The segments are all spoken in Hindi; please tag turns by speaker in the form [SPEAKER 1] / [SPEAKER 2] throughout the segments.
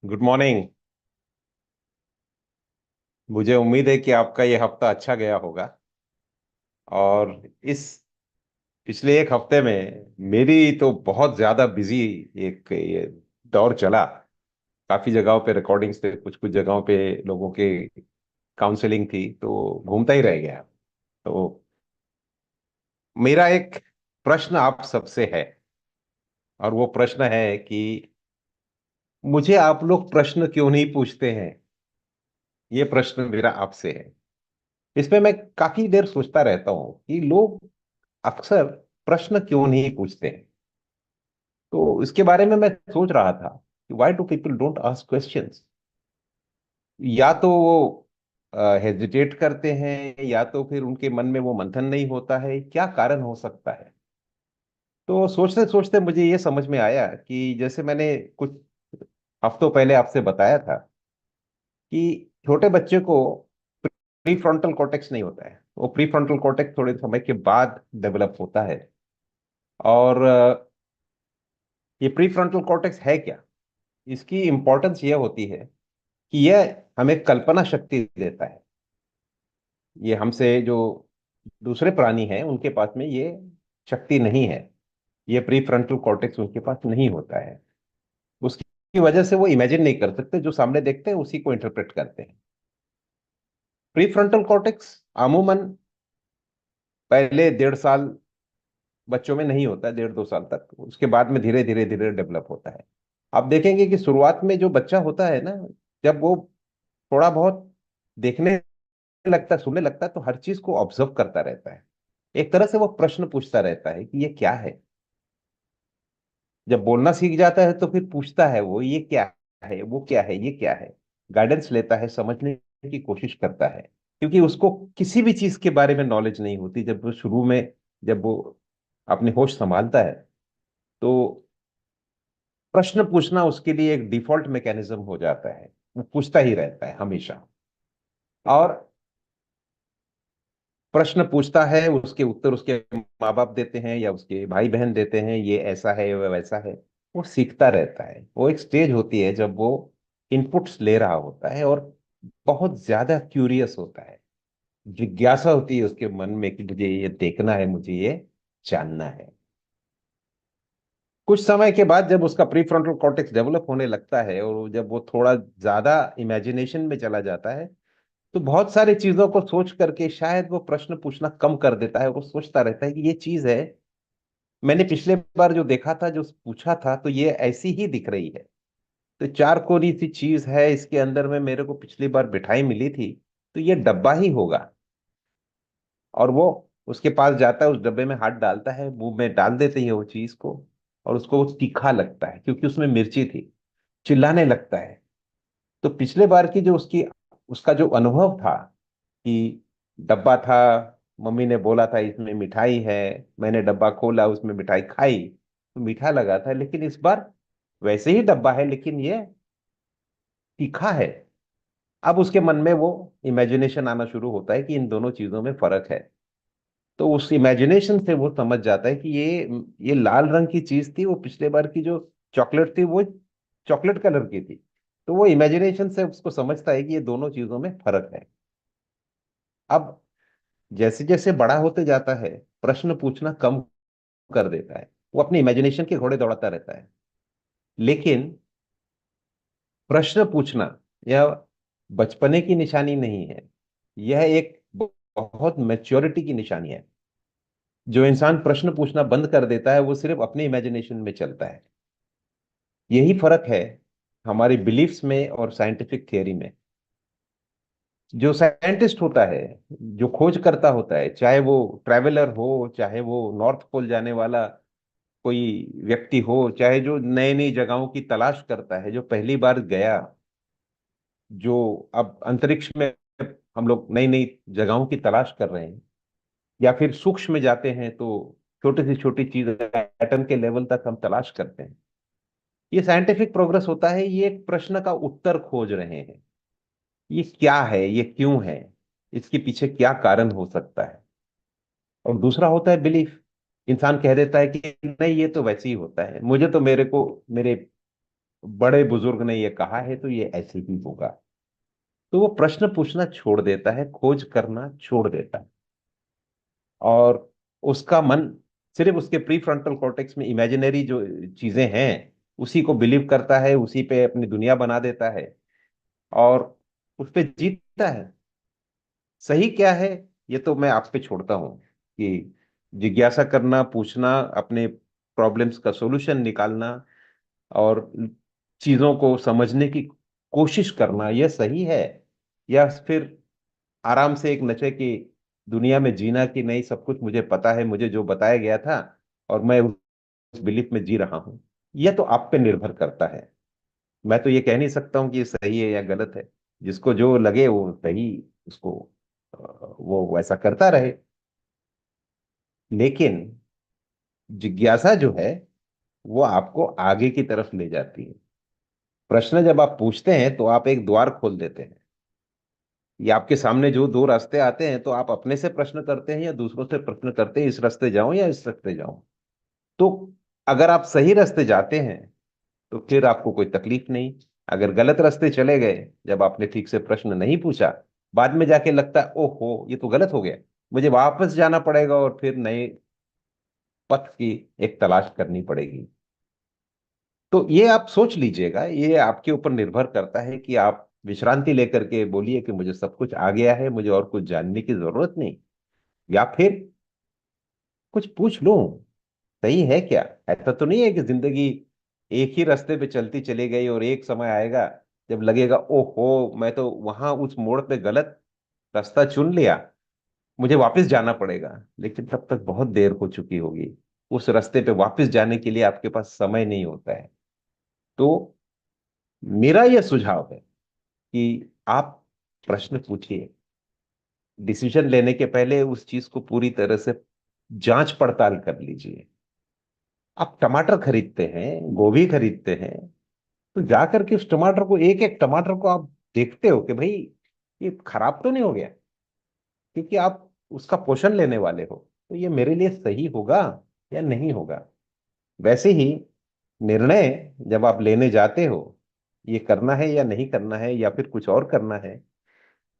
[SPEAKER 1] Good morning. मुझे उम्मीद है कि आपका ये हफ्ता अच्छा गया होगा। और इस पिछले एक हफ्ते में मेरी तो बहुत ज्यादा बिजी एक ये दौर चला। काफी जगहों पे रिकॉर्डिंग्स थे, कुछ कुछ जगहों पे लोगों के काउंसलिंग थी, तो घूमता ही रह गया। तो मेरा एक प्रश्न आप सबसे है, और वो प्रश्न है कि मुझे आप लोग प्रश्न क्यों नहीं पूछते हैं। ये प्रश्न मेरा आपसे है। इसमें मैं काफी देर सोचता रहता हूँ कि लोग अक्सर प्रश्न क्यों नहीं पूछते हैं। तो इसके बारे में मैं सोच रहा था कि why do people don't ask questions. या तो वो हेजिटेट करते हैं, या तो फिर उनके मन में वो मंथन नहीं होता है। क्या कारण हो सकता है? तो सोचते सोचते मुझे ये समझ में आया कि जैसे मैंने कुछ हफ्तों पहले आपसे बताया था कि छोटे बच्चे को प्री फ्रंटल कॉर्टेक्स नहीं होता है। वो प्री फ्रंटल कॉर्टेक्स थोड़े समय के बाद डेवलप होता है। और ये प्री फ्रंटल कॉर्टेक्स है क्या? इसकी इंपॉर्टेंस ये होती है कि यह हमें कल्पना शक्ति देता है। ये हमसे जो दूसरे प्राणी हैं उनके पास में ये शक्ति नहीं है। ये प्री फ्रंटल कॉर्टेक्स उनके पास नहीं होता है। उसकी वजह से वो इमेजिन नहीं कर सकते, जो सामने देखते हैं उसी को इंटरप्रेट करते हैं। प्री फ्रंटल कॉर्टेक्स अमूमन पहले 1.5 साल बच्चों में नहीं होता है, 1.5 2 साल तक। उसके बाद में धीरे धीरे धीरे डेवलप होता है। आप देखेंगे कि शुरुआत में जो बच्चा होता है ना, जब वो थोड़ा बहुत देखने लगता है, सुनने लगता है, तो हर चीज को ऑब्जर्व करता रहता है। एक तरह से वो प्रश्न पूछता रहता है कि ये क्या है। जब बोलना सीख जाता है तो फिर पूछता है वो, ये क्या है, वो क्या है, ये क्या है। गाइडेंस लेता है, समझने की कोशिश करता है, क्योंकि उसको किसी भी चीज के बारे में नॉलेज नहीं होती। जब वो शुरू में, जब वो अपने होश संभालता है, तो प्रश्न पूछना उसके लिए एक डिफॉल्ट मैकेनिज्म हो जाता है। वो पूछता ही रहता है हमेशा। और प्रश्न पूछता है, उसके उत्तर उसके माँ बाप देते हैं या उसके भाई बहन देते हैं, ये ऐसा है, वह वैसा है। वो सीखता रहता है। वो एक स्टेज होती है जब वो इनपुट्स ले रहा होता है और बहुत ज्यादा क्यूरियस होता है। जिज्ञासा होती है उसके मन में कि मुझे ये देखना है, मुझे ये जानना है। कुछ समय के बाद जब उसका प्री फ्रंटल कॉर्टेक्स डेवलप होने लगता है और जब वो थोड़ा ज्यादा इमेजिनेशन में चला जाता है, तो बहुत सारी चीजों को सोच करके शायद वो प्रश्न पूछना कम कर देता है। और वो सोचता रहता है कि ये चीज है, मैंने पिछले बार जो देखा था, जो पूछा था, तो ये ऐसी ही दिख रही है। तो चार कोनी सी चीज है, इसके अंदर में मेरे को पिछली बार मिठाई मिली थी, तो ये डब्बा ही होगा। और वो उसके पास जाता है, उस डब्बे में हाथ डालता है, मुंह में डाल देते हैं वो चीज को। और उसको वो तीखा लगता है क्योंकि उसमें मिर्ची थी। चिल्लाने लगता है। तो पिछले बार की जो उसकी उसका जो अनुभव था कि डब्बा था, मम्मी ने बोला था इसमें मिठाई है, मैंने डब्बा खोला, उसमें मिठाई खाई, तो मीठा लगा था। लेकिन इस बार वैसे ही डब्बा है, लेकिन ये तीखा है। अब उसके मन में वो इमेजिनेशन आना शुरू होता है कि इन दोनों चीजों में फर्क है। तो उस इमेजिनेशन से वो समझ जाता है कि ये लाल रंग की चीज थी, वो पिछले बार की जो चॉकलेट थी वो चॉकलेट कलर की थी। तो वो इमेजिनेशन से उसको समझता है कि ये दोनों चीजों में फर्क है। अब जैसे जैसे बड़ा होते जाता है, प्रश्न पूछना कम कर देता है। वो अपनी इमेजिनेशन के घोड़े दौड़ाता रहता है। लेकिन प्रश्न पूछना यह बचपने की निशानी नहीं है। यह एक बहुत मैच्योरिटी की निशानी है। जो इंसान प्रश्न पूछना बंद कर देता है वो सिर्फ अपने इमेजिनेशन में चलता है। यही फर्क है हमारी बिलीफ्स में और साइंटिफिक थियरी में। जो साइंटिस्ट होता है, जो खोज करता होता है, चाहे वो ट्रैवलर हो, चाहे वो नॉर्थ पोल जाने वाला कोई व्यक्ति हो, चाहे जो नई नई जगहों की तलाश करता है, जो पहली बार गया, जो अब अंतरिक्ष में हम लोग नई नई जगहों की तलाश कर रहे हैं, या फिर सूक्ष्म में जाते हैं तो छोटी से छोटी चीज एटम के लेवल तक हम तलाश करते हैं। ये साइंटिफिक प्रोग्रेस होता है। ये एक प्रश्न का उत्तर खोज रहे हैं। ये क्या है, ये क्यों है, इसके पीछे क्या कारण हो सकता है। और दूसरा होता है बिलीफ। इंसान कह देता है कि नहीं, ये तो वैसे ही होता है, मुझे तो मेरे को मेरे बड़े बुजुर्ग ने ये कहा है तो ये ऐसे ही होगा। तो वो प्रश्न पूछना छोड़ देता है, खोज करना छोड़ देता है, और उसका मन सिर्फ उसके प्री फ्रंटल कॉर्टेक्स में इमेजिनरी जो चीजें हैं उसी को बिलीव करता है, उसी पे अपनी दुनिया बना देता है और उस पे जीतता है। सही क्या है ये तो मैं आप पे छोड़ता हूँ कि जिज्ञासा करना, पूछना, अपने प्रॉब्लम्स का सॉल्यूशन निकालना और चीजों को समझने की कोशिश करना, यह सही है, या फिर आराम से एक नशे की दुनिया में जीना कि नहीं सब कुछ मुझे पता है, मुझे जो बताया गया था और मैं उस बिलीफ में जी रहा हूं। यह तो आप पे निर्भर करता है। मैं तो ये कह नहीं सकता हूँ कि ये सही है या गलत है। जिसको जो लगे वो सही, उसको वो वैसा करता रहे। लेकिन जिज्ञासा जो है वो आपको आगे की तरफ ले जाती है। प्रश्न जब आप पूछते हैं तो आप एक द्वार खोल देते हैं। या आपके सामने जो दो रास्ते आते हैं तो आप अपने से प्रश्न करते हैं या दूसरों से प्रश्न करते हैं, इस रास्ते जाऊं या इस रास्ते जाऊं। तो अगर आप सही रास्ते जाते हैं तो फिर आपको कोई तकलीफ नहीं। अगर गलत रास्ते चले गए, जब आपने ठीक से प्रश्न नहीं पूछा, बाद में जाके लगता है ओहो ये तो गलत हो गया, मुझे वापस जाना पड़ेगा और फिर नए पथ की एक तलाश करनी पड़ेगी। तो ये आप सोच लीजिएगा, ये आपके ऊपर निर्भर करता है कि आप विश्रांति लेकर के बोलिए कि मुझे सब कुछ आ गया है, मुझे और कुछ जानने की जरूरत नहीं, या फिर कुछ पूछ लूं। सही है क्या? ऐसा तो नहीं है कि जिंदगी एक ही रास्ते पे चलती चली गई और एक समय आएगा जब लगेगा ओहो मैं तो वहां उस मोड़ पे गलत रास्ता चुन लिया, मुझे वापस जाना पड़ेगा। लेकिन तब तक बहुत देर हो चुकी होगी। उस रास्ते पे वापस जाने के लिए आपके पास समय नहीं होता है। तो मेरा यह सुझाव है कि आप प्रश्न पूछिए। डिसीजन लेने के पहले उस चीज को पूरी तरह से जांच पड़ताल कर लीजिए। आप टमाटर खरीदते हैं, गोभी खरीदते हैं, तो जा करके उस टमाटर को, एक एक टमाटर को आप देखते हो कि भाई ये खराब तो नहीं हो गया, क्योंकि आप उसका पोषण लेने वाले हो। तो ये मेरे लिए सही होगा या नहीं होगा। वैसे ही निर्णय जब आप लेने जाते हो, ये करना है या नहीं करना है या फिर कुछ और करना है,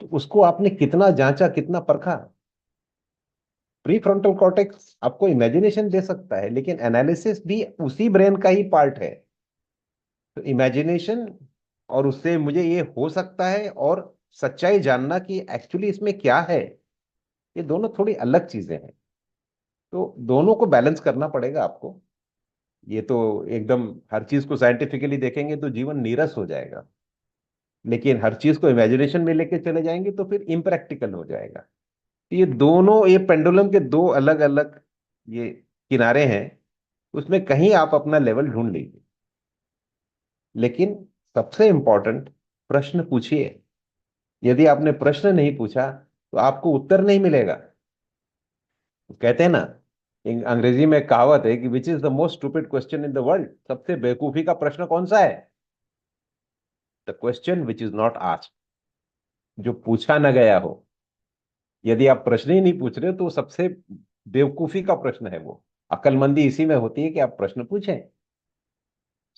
[SPEAKER 1] तो उसको आपने कितना जांचा, कितना परखा। प्री फ्रंटल कॉर्टेक्स आपको इमेजिनेशन दे सकता है, लेकिन एनालिसिस भी उसी ब्रेन का ही पार्ट है। तो इमेजिनेशन और उससे मुझे ये हो सकता है और सच्चाई जानना कि एक्चुअली इसमें क्या है, ये दोनों थोड़ी अलग चीजें हैं। तो दोनों को बैलेंस करना पड़ेगा आपको। ये तो एकदम हर चीज को साइंटिफिकली देखेंगे तो जीवन नीरस हो जाएगा, लेकिन हर चीज को इमेजिनेशन में लेके चले जाएंगे तो फिर इम्प्रैक्टिकल हो जाएगा। ये दोनों, ये पेंडुलम के दो अलग अलग ये किनारे हैं। उसमें कहीं आप अपना लेवल ढूंढ लीजिए। लेकिन सबसे इंपॉर्टेंट, प्रश्न पूछिए। यदि आपने प्रश्न नहीं पूछा तो आपको उत्तर नहीं मिलेगा। कहते हैं ना, अंग्रेजी में एक कहावत है कि which is the most stupid question in the world, सबसे बेवकूफी का प्रश्न कौन सा है? The question which is not asked, जो पूछा न गया हो। यदि आप प्रश्न ही नहीं पूछ रहे हो तो सबसे बेवकूफी का प्रश्न है वो। अक्लमंदी इसी में होती है कि आप प्रश्न पूछें।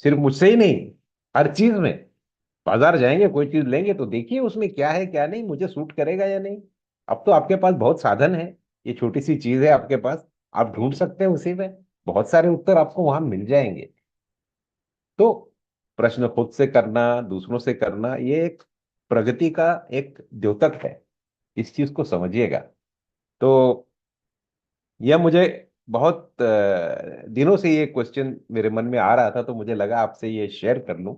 [SPEAKER 1] सिर्फ मुझसे ही नहीं, हर चीज में। बाजार जाएंगे, कोई चीज लेंगे तो देखिए उसमें क्या है क्या नहीं, मुझे सूट करेगा या नहीं। अब तो आपके पास बहुत साधन है, ये छोटी सी चीज है आपके पास, आप ढूंढ सकते हैं उसी में। बहुत सारे उत्तर आपको वहां मिल जाएंगे। तो प्रश्न खुद से करना, दूसरों से करना, ये एक प्रगति का एक द्योतक है। इस चीज को समझिएगा। तो यह मुझे बहुत दिनों से ये क्वेश्चन मेरे मन में आ रहा था, तो मुझे लगा आपसे ये शेयर कर लूं।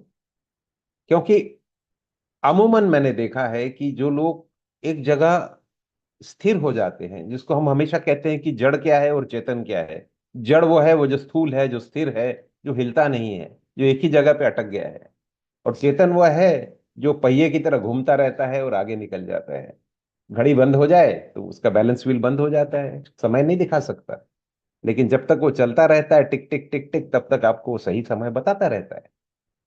[SPEAKER 1] क्योंकि अमूमन मैंने देखा है कि जो लोग एक जगह स्थिर हो जाते हैं, जिसको हम हमेशा कहते हैं कि जड़ क्या है और चेतन क्या है। जड़ वो है, वो जो स्थूल है, जो स्थिर है, जो हिलता नहीं है, जो एक ही जगह पे अटक गया है। और चेतन वह है जो पहिए की तरह घूमता रहता है और आगे निकल जाता है। घड़ी बंद हो जाए तो उसका बैलेंस व्हील बंद हो जाता है, समय नहीं दिखा सकता। लेकिन जब तक वो चलता रहता है टिक टिक टिक टिक, तब तक आपको सही समय बताता रहता है।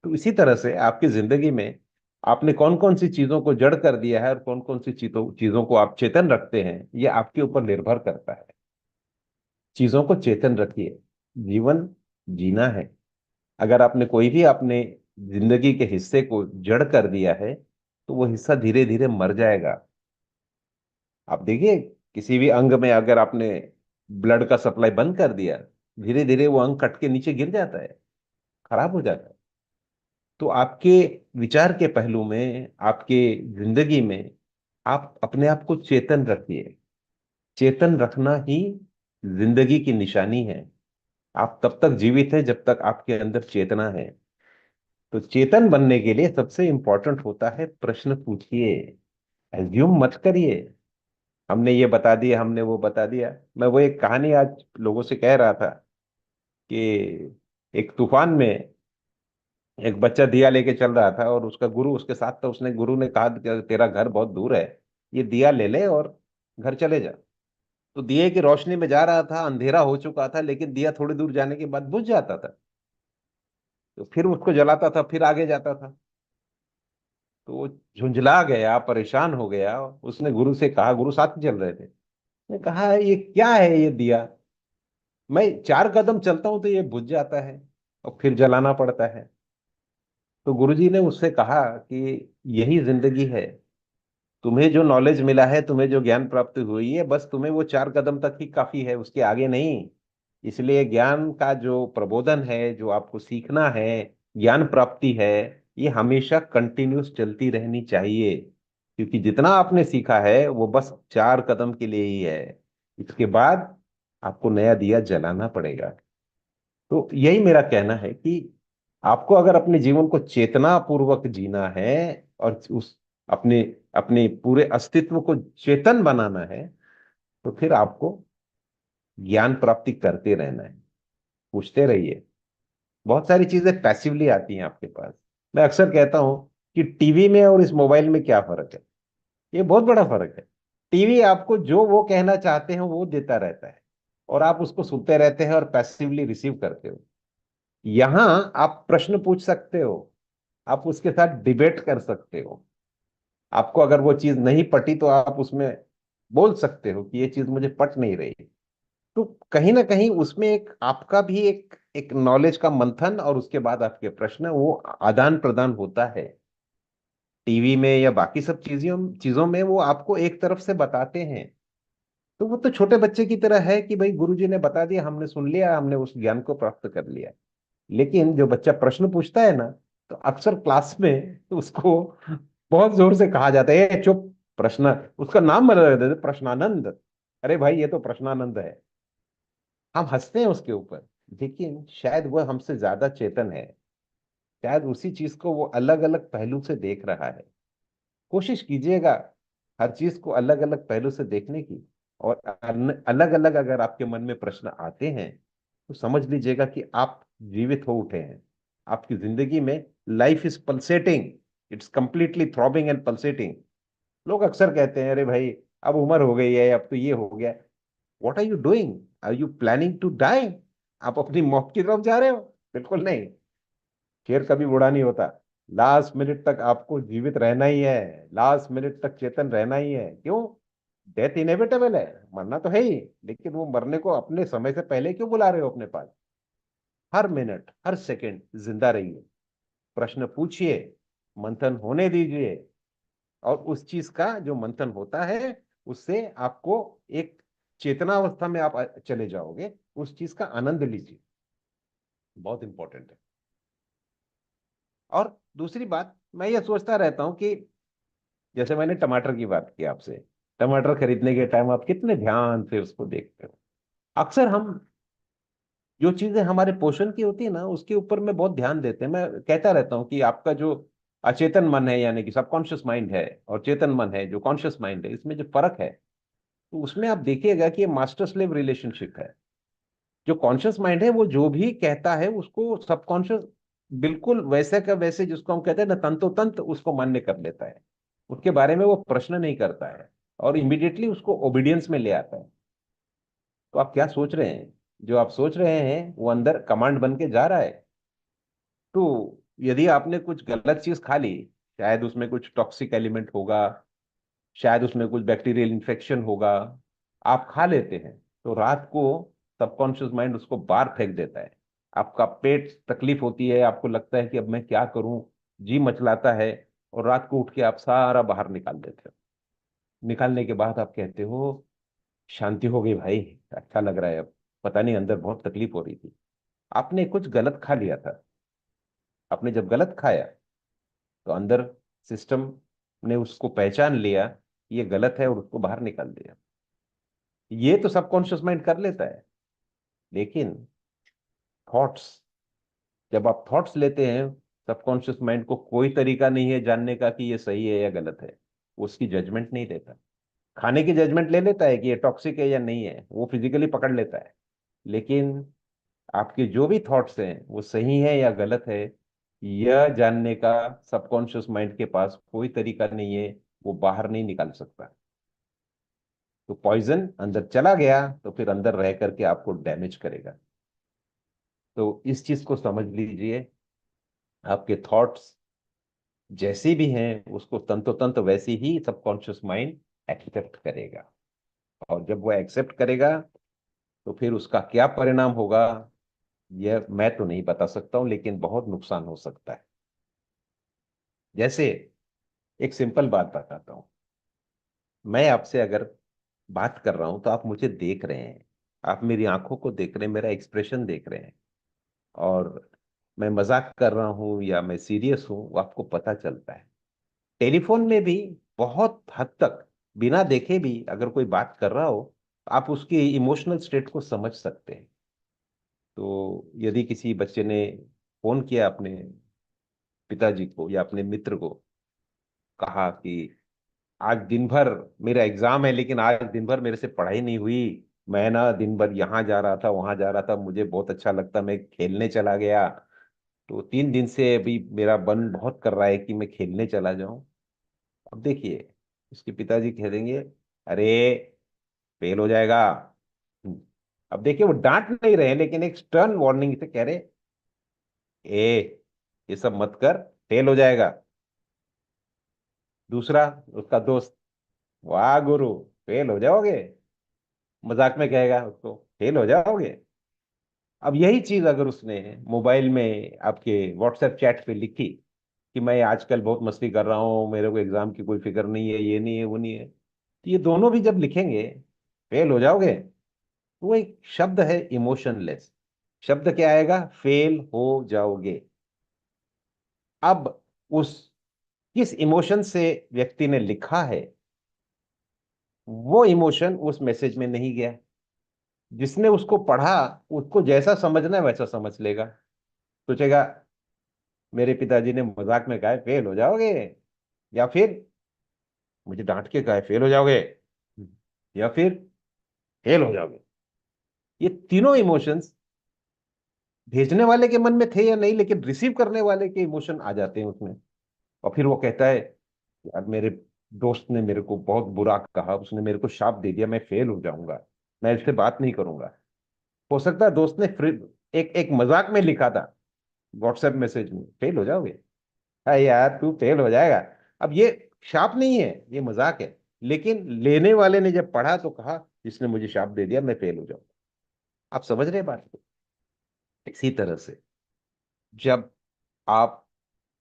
[SPEAKER 1] तो इसी तरह से आपकी जिंदगी में आपने कौन कौन सी चीजों को जड़ कर दिया है और कौन कौन सी चीजों चीजों को आप चेतन रखते हैं, ये आपके ऊपर निर्भर करता है। चीजों को चेतन रखिए। जीवन जीना है। अगर आपने कोई भी आपने जिंदगी के हिस्से को जड़ कर दिया है, तो वो हिस्सा धीरे धीरे मर जाएगा। आप देखिए, किसी भी अंग में अगर आपने ब्लड का सप्लाई बंद कर दिया, धीरे धीरे वो अंग कट के नीचे गिर जाता है, खराब हो जाता है। तो आपके विचार के पहलू में, आपके जिंदगी में, आप अपने आप को चेतन रखिए। चेतन रखना ही जिंदगी की निशानी है। आप तब तक जीवित हैं जब तक आपके अंदर चेतना है। तो चेतन बनने के लिए सबसे इंपॉर्टेंट होता है प्रश्न पूछिए, एज्यूम मत करिए। हमने ये बता दिया, हमने वो बता दिया। मैं वो एक कहानी आज लोगों से कह रहा था कि एक तूफान में एक बच्चा दिया लेके चल रहा था और उसका गुरु उसके साथ था। उसने गुरु ने कहा कि तेरा घर बहुत दूर है, ये दिया ले ले और घर चले जा। तो दिए की रोशनी में जा रहा था, अंधेरा हो चुका था, लेकिन दिया थोड़ी दूर जाने के बाद बुझ जाता था। तो फिर उसको जलाता था, फिर आगे जाता था। तो वो झुंझला गया, परेशान हो गया। उसने गुरु से कहा, गुरु साथ में चल रहे थे, ने कहा ये क्या है ये दिया, मैं 4 कदम चलता हूं तो ये बुझ जाता है और फिर जलाना पड़ता है। तो गुरुजी ने उससे कहा कि यही जिंदगी है। तुम्हें जो नॉलेज मिला है, तुम्हें जो ज्ञान प्राप्ति हुई है, बस तुम्हें वो 4 कदम तक ही काफी है, उसके आगे नहीं। इसलिए ज्ञान का जो प्रबोधन है, जो आपको सीखना है, ज्ञान प्राप्ति है, ये हमेशा कंटिन्यूस चलती रहनी चाहिए। क्योंकि जितना आपने सीखा है वो बस 4 कदम के लिए ही है। इसके बाद आपको नया दिया जलाना पड़ेगा। तो यही मेरा कहना है कि आपको अगर अपने जीवन को चेतना पूर्वक जीना है और उस अपने अपने पूरे अस्तित्व को चेतन बनाना है, तो फिर आपको ज्ञान प्राप्ति करते रहना है, पूछते रहिए। बहुत सारी चीजें पैसिवली आती हैं आपके पास। मैं अक्सर कहता हूं कि टीवी में और इस मोबाइल में क्या फर्क है। ये बहुत बड़ा फर्क है। टीवी आपको जो वो कहना चाहते हैं वो देता रहता है, और आप उसको सुनते रहते हैं और पैसिवली रिसीव करते हो। यहां आप प्रश्न पूछ सकते हो, आप उसके साथ डिबेट कर सकते हो। आपको अगर वो चीज नहीं पटी तो आप उसमें बोल सकते हो कि ये चीज मुझे पट नहीं रही। तो कहीं ना कहीं उसमें एक आपका भी एक एक नॉलेज का मंथन, और उसके बाद आपके प्रश्न, वो आदान प्रदान होता है। टीवी में या बाकी सब चीजों चीजों में वो आपको एक तरफ से बताते हैं। तो वो तो छोटे बच्चे की तरह है कि भाई गुरुजी ने बता दिया, हमने सुन लिया, हमने उस ज्ञान को प्राप्त कर लिया। लेकिन जो बच्चा प्रश्न पूछता है ना, तो अक्सर क्लास में तो उसको बहुत जोर से कहा जाता है, "ए, चुप, प्रश्न।" उसका नाम बदल देते, प्रश्नानंद। अरे भाई, ये तो प्रश्नानंद है। हम हंसते हैं उसके ऊपर, लेकिन शायद वह हमसे ज्यादा चेतन है। शायद उसी चीज को वो अलग अलग पहलू से देख रहा है। कोशिश कीजिएगा हर चीज को अलग अलग पहलू से देखने की। और अलग अलग अगर आपके मन में प्रश्न आते हैं, तो समझ लीजिएगा कि आप जीवित हो उठे हैं। आपकी जिंदगी में life is pulsating, it's completely throbbing and pulsating. लोग अक्सर कहते हैं, अरे भाई अब उम्र हो गई है, अब तो ये हो गया। What are you doing? Are you planning to die? आप अपनी मौत की तरफ जा रहे हो? बिल्कुल नहीं। शेर कभी बूढ़ा नहीं होता। लास्ट मिनट तक आपको जीवित रहना ही है, लास्ट मिनट तक चेतन रहना ही है। क्यों? डेथ इनेविटेबल है, मरना तो है ही। लेकिन वो मरने को अपने समय से पहले क्यों बुला रहे हो अपने पास? हर मिनट, हर सेकंड जिंदा रहिए, प्रश्न पूछिए, मंथन होने दीजिए। और उस चीज का जो मंथन होता है, उससे आपको एक चेतनावस्था में आप चले जाओगे। उस चीज का आनंद लीजिए, बहुत इंपॉर्टेंट है। और दूसरी बात, मैं ये सोचता रहता हूं कि जैसे मैंने टमाटर की बात की आपसे, टमाटर खरीदने के टाइम आप कितने ध्यान से उसको देखते हो। अक्सर हम जो चीजें हमारे पोषण की होती है ना, उसके ऊपर में बहुत ध्यान देते हैं। मैं कहता रहता हूँ कि आपका जो अचेतन मन है, यानी कि सबकॉन्शियस माइंड है, और चेतन मन है जो कॉन्शियस माइंड है, इसमें जो फर्क है, तो उसमें आप देखिएगा कि ये मास्टर स्लेव रिलेशनशिप है। जो कॉन्शियस माइंड है वो जो भी कहता है उसको सबकॉन्शियस बिल्कुल वैसे का वैसे, जिसको हम कहते हैं ना तंतोतंत, उसको मान्य कर लेता है। उसके बारे में वो प्रश्न नहीं करता है, और इमीडिएटली उसको ओबीडियंस में ले आता है। तो आप क्या सोच रहे हैं? जो आप सोच रहे हैं वो अंदर कमांड बन के जा रहा है। तो यदि आपने कुछ गलत चीज खा ली, शायद उसमें कुछ टॉक्सिक एलिमेंट होगा, शायद उसमें कुछ बैक्टीरियल इन्फेक्शन होगा, आप खा लेते हैं, तो रात को सबकॉन्शियस माइंड उसको बाहर फेंक देता है। आपका पेट तकलीफ होती है, आपको लगता है कि अब मैं क्या करूं, जी मचलाता है, और रात को उठ के आप सारा बाहर निकाल देते हो। निकालने के बाद आप कहते हो शांति हो गई भाई, अच्छा लग रहा है अब। पता नहीं अंदर बहुत तकलीफ हो रही थी, आपने कुछ गलत खा लिया था। आपने जब गलत खाया तो अंदर सिस्टम ने उसको पहचान लिया कि ये गलत है और उसको बाहर निकाल दिया। ये तो सबकॉन्शियस माइंड कर लेता है। लेकिन थॉट्स, जब आप थॉट्स लेते हैं, सबकॉन्शियस माइंड को कोई तरीका नहीं है जानने का कि ये सही है या गलत है। वो उसकी जजमेंट नहीं देता। खाने की जजमेंट ले लेता है कि ये टॉक्सिक है या नहीं है, वो फिजिकली पकड़ लेता है। लेकिन आपके जो भी थॉट्स हैं वो सही है या गलत है, यह जानने का सबकॉन्शियस माइंड के पास कोई तरीका नहीं है। वो बाहर नहीं निकाल सकता। तो पॉइजन अंदर चला गया तो फिर अंदर रह करके आपको डैमेज करेगा। तो इस चीज को समझ लीजिए, आपके थॉट्स जैसी भी हैं उसको तंतोतंत वैसे ही सबकॉन्शियस माइंड एक्सेप्ट करेगा। और जब वो एक्सेप्ट करेगा तो फिर उसका क्या परिणाम होगा, यह मैं तो नहीं बता सकता हूं, लेकिन बहुत नुकसान हो सकता है। जैसे एक सिंपल बात बताता हूं। मैं आपसे अगर बात कर रहा हूं तो आप मुझे देख रहे हैं, आप मेरी आंखों को देख रहे हैं, मेरा एक्सप्रेशन देख रहे हैं। और मैं मजाक कर रहा हूं या मैं सीरियस हूं वो आपको पता चलता है। टेलीफोन में भी बहुत हद तक बिना देखे भी अगर कोई बात कर रहा हो, आप उसकी इमोशनल स्टेट को समझ सकते हैं। तो यदि किसी बच्चे ने फोन किया अपने पिताजी को या अपने मित्र को, कहा कि आज दिन भर मेरा एग्जाम है लेकिन आज दिन भर मेरे से पढ़ाई नहीं हुई, मैं ना दिन भर यहाँ जा रहा था वहां जा रहा था, मुझे बहुत अच्छा लगता, मैं खेलने चला गया, तो 3 दिन से अभी मेरा मन बहुत कर रहा है कि मैं खेलने चला जाऊं। अब देखिए, उसके पिताजी कह देंगे, अरे फेल हो जाएगा। हम्म, अब देखिए वो डांट नहीं रहे लेकिन एक स्टर्न वार्निंग से कह रहे, ए ये सब मत कर, फेल हो जाएगा। दूसरा, उसका दोस्त, वाह गुरु, फेल हो जाओगे, मजाक में कहेगा उसको, फेल हो जाओगे। अब यही चीज अगर उसने मोबाइल में आपके व्हाट्सएप चैट पे लिखी कि मैं आजकल बहुत मस्ती कर रहा हूँ, मेरे को एग्जाम की कोई फिक्र नहीं है, ये नहीं है वो नहीं है, तो ये दोनों भी जब लिखेंगे फेल हो जाओगे, तो वो एक शब्द है इमोशनलेस। शब्द क्या आएगा, फेल हो जाओगे। अब उस किस इमोशन से व्यक्ति ने लिखा है, वो इमोशन उस मैसेज में नहीं गया। जिसने उसको पढ़ा, उसको जैसा समझना है वैसा समझ लेगा। सोचेगा मेरे पिताजी ने मजाक में कहा है फेल हो जाओगे, या फिर मुझे डांट के कहा है फेल हो जाओगे, या फिर फेल हो जाओगे। ये तीनों इमोशंस भेजने वाले के मन में थे या नहीं, लेकिन रिसीव करने वाले के इमोशन आ जाते हैं उसमें। और फिर वो कहता है यार मेरे दोस्त ने मेरे को बहुत बुरा कहा, उसने मेरे को शाप दे दिया, मैं फेल हो जाऊंगा, मैं इससे बात नहीं करूंगा। हो सकता है दोस्त ने फिर एक एक मजाक में लिखा था व्हाट्सएप मैसेज में, फेल हो जाओगे, हाँ यार तू फेल हो जाएगा। अब ये शाप नहीं है, ये मजाक है। लेकिन लेने वाले ने जब पढ़ा तो कहा इसने मुझे शाप दे दिया, मैं फेल हो जाऊंगा। आप समझ रहे हैं बात को? इसी तरह से जब आप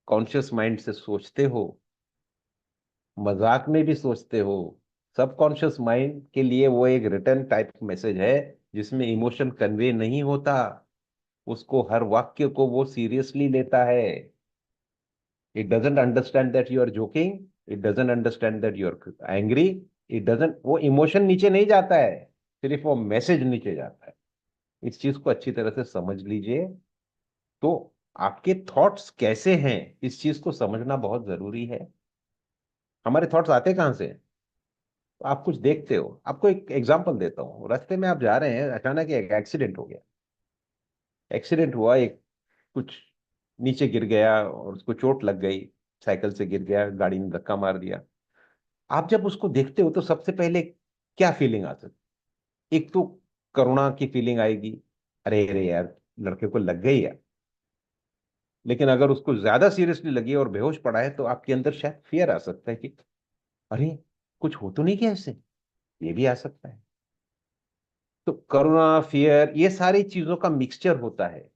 [SPEAKER 1] कॉन्शियस माइंड से सोचते हो, मजाक में भी सोचते हो, सबकॉन्शियस माइंड के लिए वो एक रिटर्न टाइप मैसेज है जिसमें इमोशन कन्वे नहीं होता। उसको हर वाक्य को वो सीरियसली लेता है। It doesn't understand that you are joking, it doesn't understand that you are angry, it doesn't, वो इमोशन नीचे नहीं जाता है, सिर्फ वो मैसेज नीचे जाता है। इस चीज को अच्छी तरह से समझ लीजिए। तो आपके थॉट्स कैसे हैं, इस चीज को समझना बहुत जरूरी है। हमारे थॉट्स आते कहाँ से हैं? तो आप कुछ देखते हो, आपको एक एग्जांपल देता हूँ। रास्ते में आप जा रहे हैं, अचानक एक एक्सीडेंट हो गया। एक्सीडेंट हुआ, एक कुछ नीचे गिर गया और उसको चोट लग गई, साइकिल से गिर गया, गाड़ी ने धक्का मार दिया। आप जब उसको देखते हो तो सबसे पहले क्या फीलिंग आ सकती? एक तो करुणा की फीलिंग आएगी, अरे अरे यार लड़के को लग गई यार। लेकिन अगर उसको ज्यादा सीरियसली लगी और बेहोश पड़ा है तो आपके अंदर शायद फियर आ सकता है कि अरे कुछ हो तो नहीं क्या इससे, ये भी आ सकता है। तो करुणा, फियर, ये सारी चीजों का मिक्सचर होता है।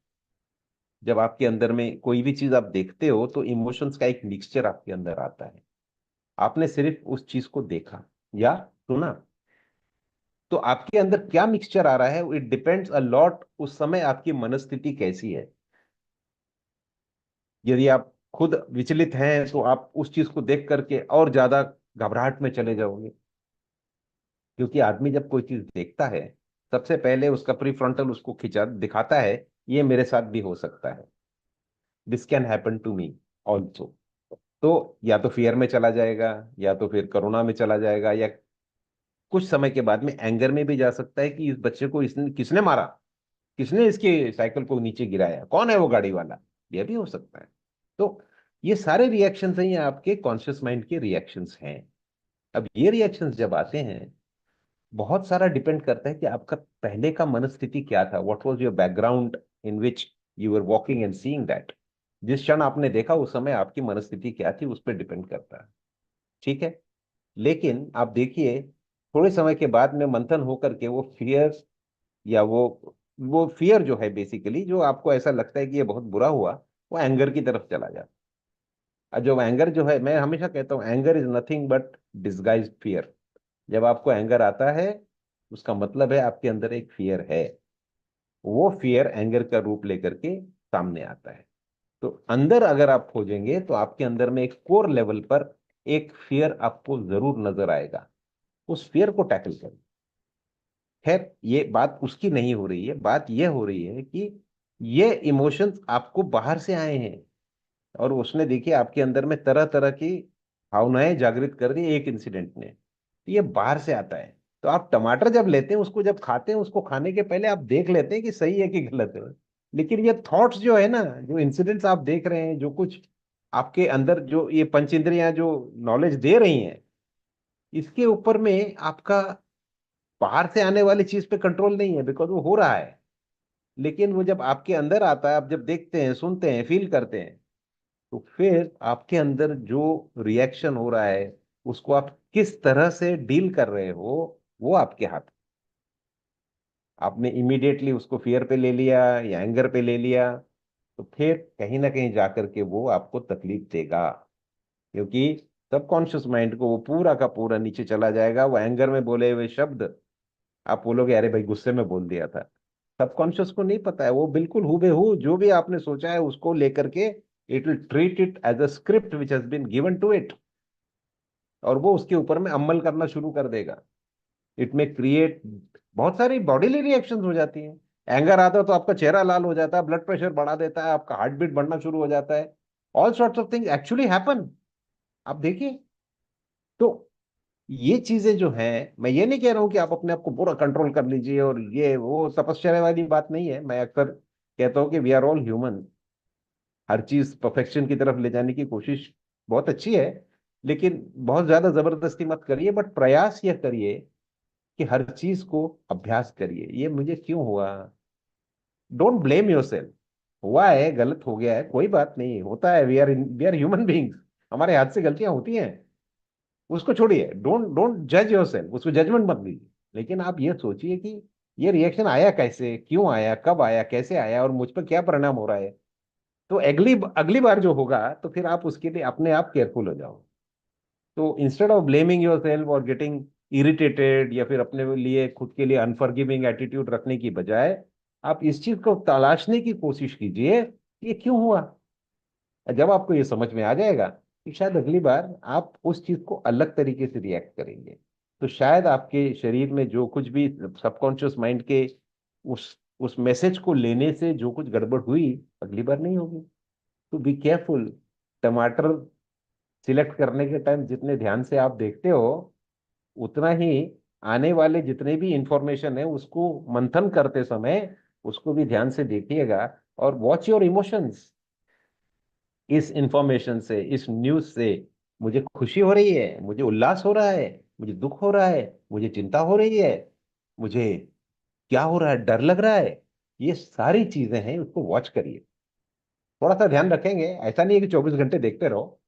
[SPEAKER 1] जब आपके अंदर में कोई भी चीज आप देखते हो तो इमोशंस का एक मिक्सचर आपके अंदर आता है। आपने सिर्फ उस चीज को देखा या सुना, तो आपके अंदर क्या मिक्सचर आ रहा है, इट डिपेंड्स अ लॉट उस समय आपकी मनस्थिति कैसी है। यदि आप खुद विचलित हैं तो आप उस चीज को देख करके और ज्यादा घबराहट में चले जाओगे। क्योंकि आदमी जब कोई चीज देखता है, सबसे पहले उसका प्री फ्रंटल उसको खिंचा दिखाता है, ये मेरे साथ भी हो सकता है, this can happen to me also. तो या तो फियर में चला जाएगा, या तो फिर करुणा में चला जाएगा, या कुछ समय के बाद में एंगर में भी जा सकता है कि इस बच्चे को इसने किसने मारा, किसने इसके साइकिल को नीचे गिराया, कौन है वो गाड़ी वाला, यह भी हो सकता है। तो ये सारे रिएक्शंस हैं, ये आपके कॉन्शियस माइंड के रिएक्शंस हैं। अब ये रिएक्शंस जब आते हैं, बहुत सारा डिपेंड करता है कि आपका पहले का मनस्थिति क्या था, what was your background in which you were walking and seeing that. जिस क्षण आपने देखा उस समय आपकी मनस्थिति क्या थी, उस पर डिपेंड करता है। ठीक है। लेकिन आप देखिए, थोड़े समय के बाद में मंथन होकर के वो फियर, या वो फियर जो है बेसिकली, जो आपको ऐसा लगता है कि ये बहुत बुरा हुआ, वो एंगर की तरफ चला जाता है। और जो एंगर जो है, मैं हमेशा कहता हूँ anger is nothing but disguised fear. जब आपको एंगर आता है, उसका मतलब है आपके अंदर एक फियर है। वो फियर एंगर का रूप लेकर के सामने आता है। तो अंदर अगर आप खोजेंगे तो आपके अंदर में एक कोर लेवल पर एक फियर आपको जरूर नजर आएगा। उस फियर को टैकल करें। खैर, ये बात उसकी नहीं हो रही है, बात ये हो रही है कि ये इमोशंस आपको बाहर से आए हैं, और उसने देखिए आपके अंदर में तरह तरह की भावनाएं जागृत कर दी एक इंसिडेंट ने। तो ये बाहर से आता है। तो आप टमाटर जब लेते हैं, उसको जब खाते हैं, उसको खाने के पहले आप देख लेते हैं कि सही है कि गलत है। लेकिन ये थॉट्स जो है ना, जो इंसिडेंट्स आप देख रहे हैं, जो कुछ आपके अंदर जो ये पंच इंद्रियां जो नॉलेज दे रही हैं, इसके ऊपर में आपका बाहर से आने वाली चीज पे कंट्रोल नहीं है, बिकॉज वो हो रहा है। लेकिन वो जब आपके अंदर आता है, आप जब देखते हैं, सुनते हैं, फील करते हैं, तो फिर आपके अंदर जो रिएक्शन हो रहा है, उसको आप किस तरह से डील कर रहे हो, वो आपके हाथ। आपने इमीडिएटली उसको फियर पे ले लिया या एंगर पे ले लिया, तो फिर कहीं ना कहीं जाकर के वो आपको तकलीफ देगा। क्योंकि सबकॉन्शियस माइंड को वो पूरा का पूरा नीचे चला जाएगा, वो एंगर में बोले हुए शब्द आप बोलोगे अरे भाई गुस्से में बोल दिया था। सबकॉन्शियस को नहीं पता है, वो बिल्कुल हूबेहू जो भी आपने सोचा है उसको लेकर के it will treat it as a script which has been given to it, और वो उसके ऊपर में अमल करना शुरू कर देगा। इट में क्रिएट बहुत सारी बॉडीली रिएक्शंस हो जाती हैं। एंगर आता है तो आपका चेहरा लाल हो जाता है, ब्लड प्रेशर बढ़ा देता है, आपका हार्ट बीट बढ़ना शुरू हो जाता है। All sorts of things actually happen. आप देखिए। तो ये चीजें जो हैं, मैं ये नहीं कह रहा हूं कि आप अपने आप को पूरा कंट्रोल कर लीजिए, और ये वो तपश्चर्या वाली बात नहीं है। मैं अक्सर कहता हूं कि वी आर ऑल ह्यूमन। हर चीज परफेक्शन की तरफ ले जाने की कोशिश बहुत अच्छी है, लेकिन बहुत ज्यादा जबरदस्ती मत करिए, बट प्रयास यह करिए कि हर चीज को अभ्यास करिए। ये मुझे क्यों हुआ, डोंट ब्लेम योरसेल्फ। हुआ है, गलत हो गया है, कोई बात नहीं, होता है, वी आर ह्यूमन बीइंग्स। हमारे हाथ से गलतियां होती हैं, उसको छोड़िए, डोंट डोंट जज योरसेल्फ, उसको जजमेंट मत दीजिए। लेकिन आप ये सोचिए कि ये रिएक्शन आया कैसे, क्यों आया, कब आया, कैसे आया, और मुझ पर क्या परिणाम हो रहा है। तो अगली अगली बार जो होगा, तो फिर आप उसके लिए अपने आप केयरफुल हो जाओ। तो instead of blaming your self और गेटिंग इरिटेटेड, या फिर अपने लिए खुद के लिए अनफॉरगिविंग एटीट्यूड रखने की बजाय, आप इस चीज को तलाशने की कोशिश कीजिए कि ये क्यों हुआ। जब आपको ये समझ में आ जाएगा, कि शायद अगली बार आप उस चीज को अलग तरीके से रिएक्ट करेंगे, तो शायद आपके शरीर में जो कुछ भी सबकॉन्शियस माइंड के उस मैसेज को लेने से जो कुछ गड़बड़ हुई, अगली बार नहीं होगी। तो बी केयरफुल। टमाटर सिलेक्ट करने के टाइम जितने ध्यान से आप देखते हो, उतना ही आने वाले जितने भी इंफॉर्मेशन है उसको मंथन करते समय उसको भी ध्यान से देखिएगा। और वॉच योर इमोशंस। इस इंफॉर्मेशन से, इस न्यूज से मुझे खुशी हो रही है, मुझे उल्लास हो रहा है, मुझे दुख हो रहा है, मुझे चिंता हो रही है, मुझे क्या हो रहा है, डर लग रहा है। ये सारी चीजें हैं, उसको वॉच करिए। थोड़ा सा ध्यान रखेंगे, ऐसा नहीं है कि 24 घंटे देखते रहो,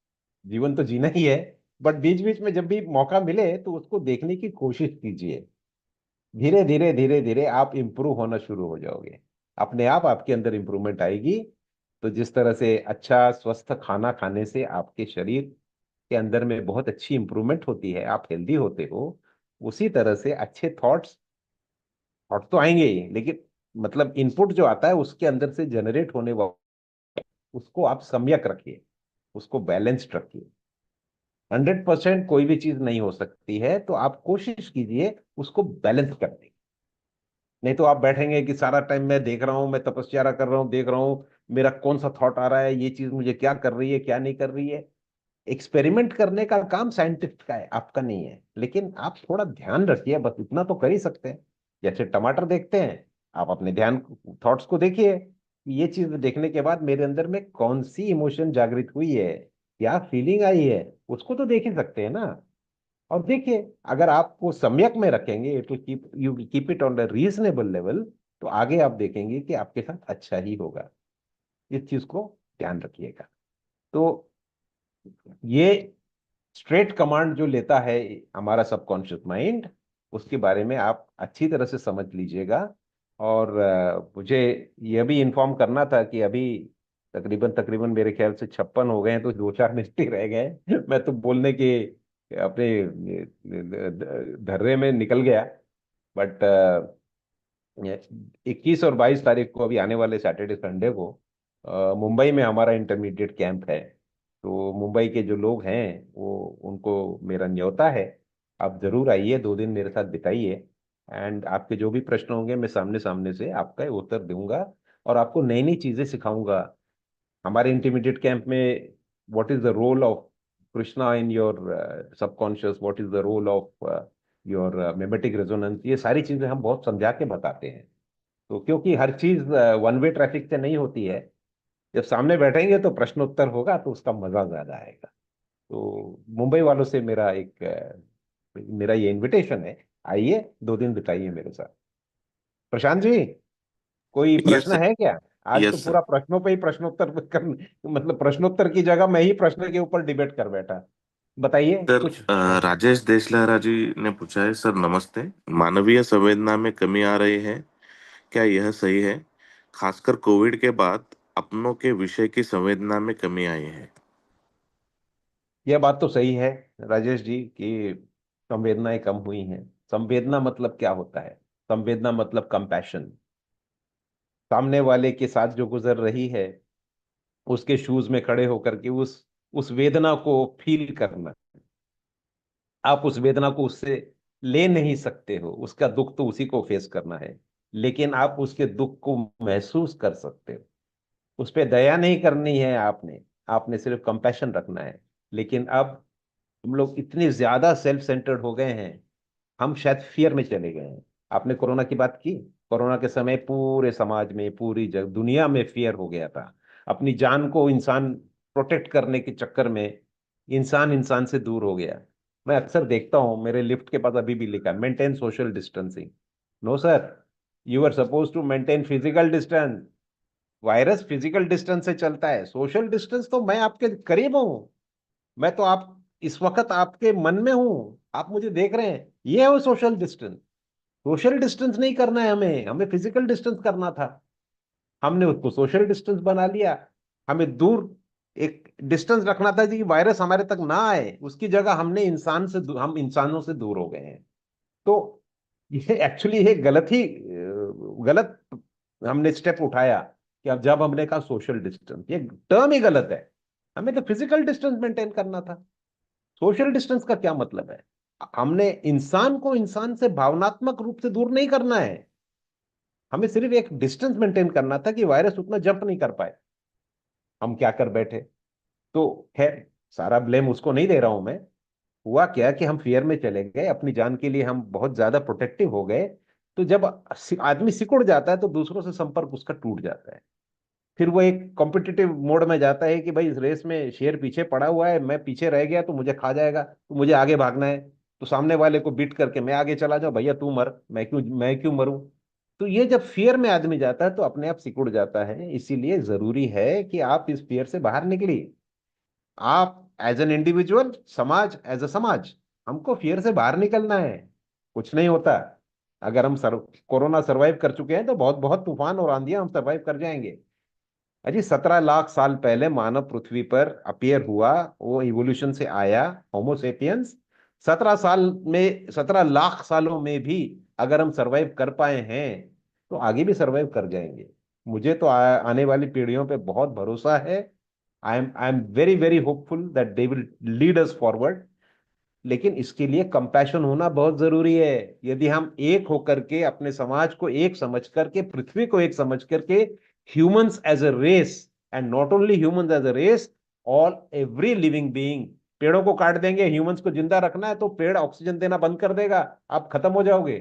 [SPEAKER 1] जीवन तो जीना ही है। बट बीच बीच में जब भी मौका मिले तो उसको देखने की कोशिश कीजिए। धीरे धीरे धीरे धीरे आप इंप्रूव होना शुरू हो जाओगे। अपने आप आपके अंदर इंप्रूवमेंट आएगी। तो जिस तरह से अच्छा स्वस्थ खाना खाने से आपके शरीर के अंदर में बहुत अच्छी इंप्रूवमेंट होती है, आप हेल्दी होते हो, उसी तरह से अच्छे थॉट्स, थॉट तो आएंगे ही, लेकिन मतलब इनपुट जो आता है उसके अंदर से जनरेट होने वाला, उसको आप सम्यक रखिए, उसको बैलेंस्ड रखिए। 100% कोई भी चीज नहीं हो सकती है, तो आप कोशिश कीजिए उसको बैलेंस करने की। नहीं तो आप बैठेंगे कि सारा टाइम मैं देख रहा हूं, मैं तपस्या कर रहा हूं, देख रहा हूं मेरा कौन सा थॉट आ रहा है, ये चीज मुझे क्या कर रही है क्या नहीं कर रही है। एक्सपेरिमेंट करने का काम साइंटिस्ट का है, आपका नहीं है, लेकिन आप थोड़ा ध्यान रखिए, बस इतना तो कर ही सकते हैं। जैसे टमाटर देखते हैं, आप अपने ध्यान थॉट्स को देखिए, ये चीज देखने के बाद मेरे अंदर में कौन सी इमोशन जागृत हुई है, क्या फीलिंग आई है, उसको तो देख ही सकते हैं ना। और देखिए, अगर आपको सम्यक में रखेंगे, it will keep you keep it on the reasonable level, तो आगे आप देखेंगे कि आपके साथ अच्छा ही होगा। इस चीज को ध्यान रखिएगा। तो ये स्ट्रेट कमांड जो लेता है हमारा सबकॉन्शियस माइंड, उसके बारे में आप अच्छी तरह से समझ लीजिएगा। और मुझे यह भी इन्फॉर्म करना था कि अभी तकरीबन तकरीबन मेरे ख्याल से 56 हो गए हैं, तो 2-4 मिनट ही रह गए हैं। मैं तो बोलने के अपने धर्रे में निकल गया। बट 21 और 22 तारीख को, अभी आने वाले सैटरडे संडे को, मुंबई में हमारा इंटरमीडिएट कैंप है। तो मुंबई के जो लोग हैं, वो उनको मेरा न्योता है, आप जरूर आइए, 2 दिन मेरे साथ बिताइए। एंड आपके जो भी प्रश्न होंगे मैं सामने सामने से आपका उत्तर दूंगा, और आपको नई नई चीजें सिखाऊंगा। हमारे इंटरमीडिएट कैंप में what is the role of Krishna in your subconscious, what is the role of your memetic resonance, ये सारी चीजें हम बहुत समझा के बताते हैं। तो क्योंकि हर चीज वन वे ट्रैफिक से नहीं होती है, जब सामने बैठेंगे तो प्रश्न उत्तर होगा, तो उसका मजा ज्यादा आएगा। तो मुंबई वालों से मेरा ये इनविटेशन है, आइए 2 दिन बिताइए मेरे साथ। प्रशांत जी, कोई
[SPEAKER 2] यस
[SPEAKER 1] प्रश्न है क्या? आज तो
[SPEAKER 2] यस सर।
[SPEAKER 1] पूरा प्रश्नों पे ही प्रश्नोत्तर कर, मतलब प्रश्नोत्तर की जगह मैं ही प्रश्न के ऊपर डिबेट कर बैठा। बताइए
[SPEAKER 2] सर
[SPEAKER 1] कुछ।
[SPEAKER 2] राजेश देशलहरा जी ने पूछा है, सर नमस्ते। मानवीय संवेदना में कमी आ रही है, क्या यह सही है? खासकर कोविड के बाद अपनों के विषय की संवेदना में कमी आई है।
[SPEAKER 1] यह बात तो सही है राजेश जी कि संवेदनाएं कम हुई हैं। संवेदना मतलब क्या होता है? संवेदना मतलब कंपैशन, सामने वाले के साथ जो गुजर रही है उसके शूज में खड़े होकर के उस वेदना को फील करना। आप उस वेदना को उससे ले नहीं सकते हो, उसका दुख तो उसी को फेस करना है, लेकिन आप उसके दुख को महसूस कर सकते हो। उस पे दया नहीं करनी है आपने, आपने सिर्फ कंपैशन रखना है। लेकिन अब हम लोग इतने ज्यादा सेल्फ सेंटर्ड हो गए हैं, हम शायद फियर में चले गए हैं। आपने कोरोना की बात की, कोरोना के समय पूरे समाज में, पूरी दुनिया में फियर हो गया था। अपनी जान को इंसान प्रोटेक्ट करने के चक्कर में इंसान इंसान से दूर हो गया। मैं अक्सर देखता हूं, मेरे लिफ्ट के पास अभी भी लिखा, maintain social distancing. No sir, you are suppose to maintain physical distance. Virus physical distance से चलता है, सोशल डिस्टेंस तो मैं आपके करीब हूं। मैं तो आप इस वक्त आपके मन में हूं, आप मुझे देख रहे हैं, ये है वो सोशल डिस्टेंस। सोशल डिस्टेंस नहीं करना है, हमें हमें फिजिकल डिस्टेंस करना था। हमने उसको सोशल डिस्टेंस बना लिया। हमें दूर एक डिस्टेंस रखना था कि वायरस हमारे तक ना आए, उसकी जगह हमने हम इंसानों से दूर हो गए हैं। तो ये एक्चुअली ये गलत हमने स्टेप उठाया कि अब जब हमने कहा सोशल डिस्टेंस, ये टर्म ही गलत है। हमें तो फिजिकल डिस्टेंस मेंटेन करना था। सोशल डिस्टेंस का क्या मतलब है? हमने इंसान को इंसान से भावनात्मक रूप से दूर नहीं करना है, हमें सिर्फ एक डिस्टेंस मेंटेन करना था कि वायरस उतना जंप नहीं कर पाए। हम क्या कर बैठे? तो खैर, सारा ब्लेम उसको नहीं दे रहा हूं मैं। हुआ क्या कि हम फियर में चले गए, अपनी जान के लिए हम बहुत ज्यादा प्रोटेक्टिव हो गए। तो जब आदमी सिकुड़ जाता है तो दूसरों से संपर्क उसका टूट जाता है। फिर वो एक कॉम्पिटिटिव मोड में जाता है कि भाई इस रेस में शेर पीछे पड़ा हुआ है, मैं पीछे रह गया तो मुझे खा जाएगा, तो मुझे आगे भागना है। तो सामने वाले को बीट करके मैं आगे चला जाऊं, भैया तू मर, मैं क्यों मरूं? तो ये जब फियर में आदमी जाता है तो अपने आप सिकुड़ जाता है। इसीलिए जरूरी है कि आप इस फियर से बाहर निकलिए। आप एज एन इंडिविजुअल, समाज एज अ समाज, हमको फियर से बाहर निकलना है। कुछ नहीं होता। अगर हम कोरोना सरवाइव कर चुके हैं तो बहुत बहुत तूफान और आंधियां हम सरवाइव कर जाएंगे। अजी 17 लाख साल पहले मानव पृथ्वी पर अपियर हुआ, वो इवोल्यूशन से आया, होमोसेपियंस। 17 साल में, 17 लाख सालों में भी अगर हम सरवाइव कर पाए हैं तो आगे भी सरवाइव कर जाएंगे। मुझे तो आने वाली पीढ़ियों पे बहुत भरोसा है। I am very very hopeful that they will lead us forward. लेकिन इसके लिए कंपैशन होना बहुत जरूरी है। यदि हम एक होकर के, अपने समाज को एक समझ करके, पृथ्वी को एक समझ करके, humans as a race, and not only humans as a race, all every living being. पेड़ों को काट देंगे, ह्यूमंस को जिंदा रखना है तो पेड़ ऑक्सीजन देना बंद कर देगा, आप खत्म हो जाओगे।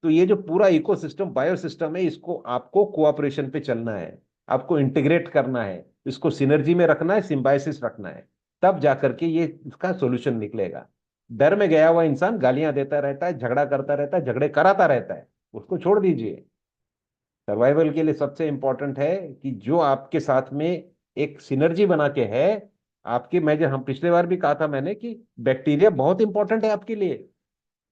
[SPEAKER 1] तो ये जो पूरा इकोसिस्टम, बायोसिस्टम है, इसको आपको कोऑपरेशन पे चलना है, आपको इंटीग्रेट करना है, इसको सिनर्जी में रखना है, सिंबायोसिस रखना है। तब जाकर के ये इसका सॉल्यूशन निकलेगा। डर में गया हुआ इंसान गालियां देता रहता है, झगड़ा करता रहता है, झगड़े कराता रहता है, उसको छोड़ दीजिए। सर्वाइवल के लिए सबसे इंपॉर्टेंट है कि जो आपके साथ में एक सिनर्जी बना के है आपके। मैं जो, हम पिछले बार भी कहा था मैंने कि बैक्टीरिया बहुत इंपॉर्टेंट है आपके लिए।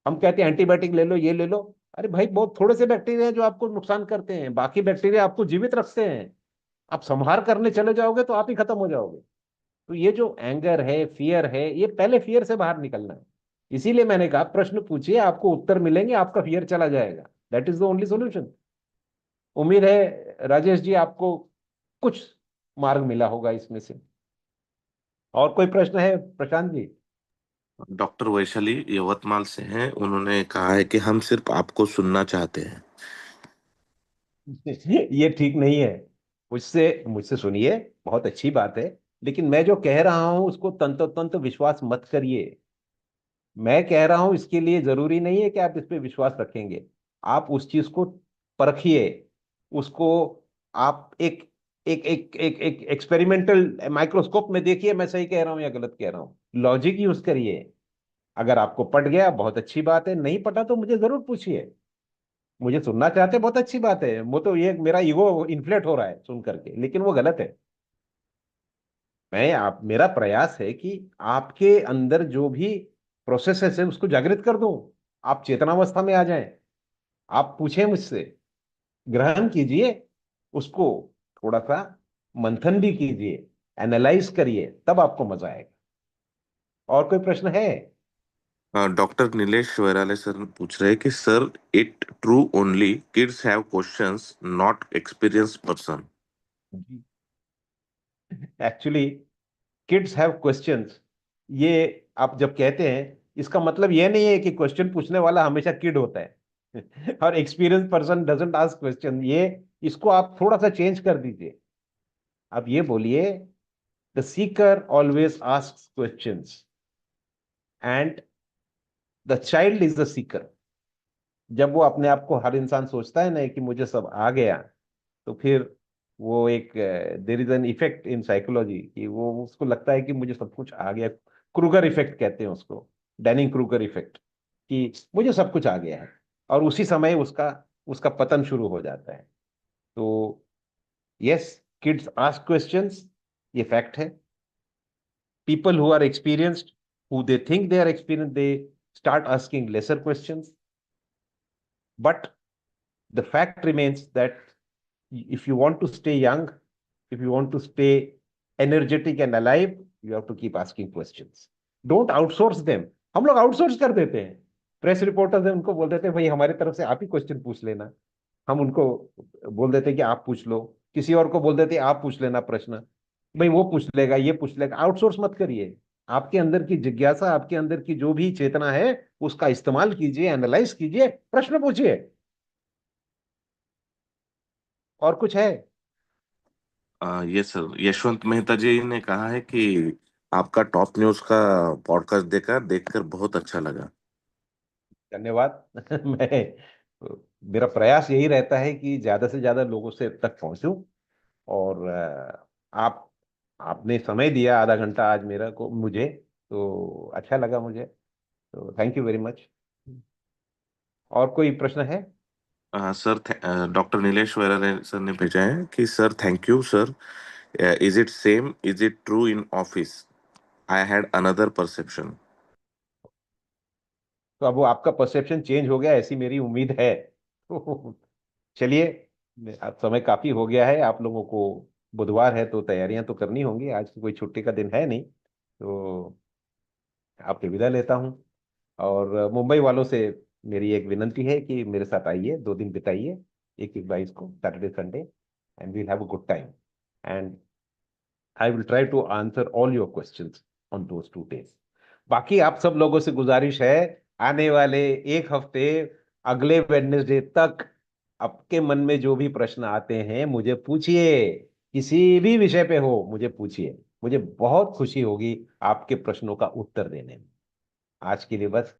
[SPEAKER 1] हम कहते हैं एंटीबायोटिक ले लो, ये ले लो। अरे भाई, बहुत थोड़े से बैक्टीरिया हैं जो आपको नुकसान करते हैं, बाकी बैक्टीरिया आपको जीवित रखते हैं। आप संहार करने चले जाओगे तो आप ही खत्म हो जाओगे। तो ये जो एंगर है, फियर है, ये पहले फियर से बाहर निकलना है। इसीलिए मैंने कहा प्रश्न पूछिए, आपको उत्तर मिलेंगे, आपका फियर चला जाएगा। That is the only solution. उम्मीद है राजेश जी आपको कुछ मार्ग मिला होगा इसमें से। और कोई प्रश्न है प्रशांत जी?
[SPEAKER 2] डॉक्टर वैशाली यवतमाल से हैं, उन्होंने कहा है कि हम सिर्फ आपको सुनना चाहते हैं।
[SPEAKER 1] ये ठीक नहीं है। मुझसे मुझसे सुनिए, बहुत अच्छी बात है। लेकिन मैं जो कह रहा हूं उसको तंतो तंत विश्वास मत करिए। मैं कह रहा हूं इसके लिए जरूरी नहीं है कि आप इस पे विश्वास रखेंगे। आप उस चीज को परखिए, उसको आप एक एक एक एक एक एक्सपेरिमेंटल माइक्रोस्कोप में देखिए, मैं सही कह रहा हूं या गलत कह रहा हूं। लॉजिक यूज करिए। अगर आपको पट गया बहुत अच्छी बात है, नहीं पटा तो मुझे जरूर पूछिए। मुझे सुनना चाहते हैं, बहुत अच्छी बात है। वो तो, ये मेरा ईगो इन्फ्लेट हो रहा है सुन करके, लेकिन वो गलत है। मैं आप मेरा प्रयास है कि आपके अंदर जो भी प्रोसेसेस है उसको जागृत कर दूं, आप चेतनावस्था में आ जाएं। आप पूछें मुझसे, ग्रहण कीजिए उसको, थोड़ा सा मंथन भी कीजिए, एनालाइज करिए, तब आपको मजा आएगा। और कोई प्रश्न है?
[SPEAKER 2] डॉक्टर नीलेश वैराले सर पूछ रहे हैं कि sir, it true only kids have questions, not experience person.
[SPEAKER 1] Actually kids have questions, ये आप जब कहते हैं, इसका मतलब ये नहीं है कि क्वेश्चन पूछने वाला हमेशा किड होता है और experience person doesn't ask question. ये, इसको आप थोड़ा सा चेंज कर दीजिए। आप ये बोलिए, the seeker always asks questions and the child is the seeker. जब वो अपने आप को, हर इंसान सोचता है ना कि मुझे सब आ गया, तो फिर वो एक, there is an effect in psychology कि वो, उसको लगता है कि मुझे सब कुछ आ गया। क्रूगर इफेक्ट कहते हैं उसको, डैनिंग क्रूगर इफेक्ट, कि मुझे सब कुछ आ गया है। और उसी समय उसका उसका पतन शुरू हो जाता है। तो यस, किड्स आस्क क्वेश्चंस, ये फैक्ट है। People who are experienced, who they think they are experienced, they start asking lesser questions. But the fact remains that if you want to stay young, if you want to stay energetic and alive, you have to keep asking questions. Don't outsource them. हम लोग आउटसोर्स कर देते हैं। प्रेस रिपोर्टर्स हैं, उनको बोल देते हैं भाई हमारे तरफ से आप ही क्वेश्चन पूछ लेना। हम उनको बोल देते हैं कि आप पूछ लो, किसी और को बोल देते हैं आप पूछ लेना प्रश्न। भाई वो पूछ लेगा, ये पूछ लेगा। आउटसोर्स मत करिए। आपके अंदर की जिज्ञासा, आपके अंदर की जो भी चेतना है, उसका इस्तेमाल कीजिए, एनालाइज कीजिए, प्रश्न पूछिए। और कुछ है?
[SPEAKER 2] ये सर, यशवंत मेहता जी ने कहा है कि आपका टॉप न्यूज का पॉडकास्ट देखा, देखकर बहुत अच्छा लगा।
[SPEAKER 1] धन्यवाद मैं, मेरा प्रयास यही रहता है कि ज्यादा से ज्यादा लोगों से तक पहुंचूं। और आप आपने समय दिया आधा घंटा आज मेरा को मुझे, तो अच्छा लगा मुझे। तो थैंक यू वेरी मच। और कोई प्रश्न है?
[SPEAKER 2] सर, डॉक्टर नीलेश वैराले सर ने भेजा है कि sir, thank you sir, is it same, is it true in office, I had another perception.
[SPEAKER 1] तो अब वो आपका परसेप्शन चेंज हो गया ऐसी मेरी उम्मीद है तो चलिए, अब समय काफी हो गया है आप लोगों को बुधवार है तो तैयारियां तो करनी होंगी, आज तो कोई छुट्टी का दिन है नहीं, तो आपकी विदा लेता हूँ। और मुंबई वालों से मेरी एक विनंती है कि मेरे साथ आइए, 2 दिन बिताइए, 21-22 को, Saturday Sunday, and we'll have a good time, and I will try to answer all your questions on those 2 days। बाकी आप सब लोगों से गुजारिश है, आने वाले एक हफ्ते, अगले वेडनेसडे तक, आपके मन में जो भी प्रश्न आते हैं मुझे पूछिए, किसी भी विषय पे हो मुझे पूछिए, मुझे बहुत खुशी होगी आपके प्रश्नों का उत्तर देने में। आज के लिए बस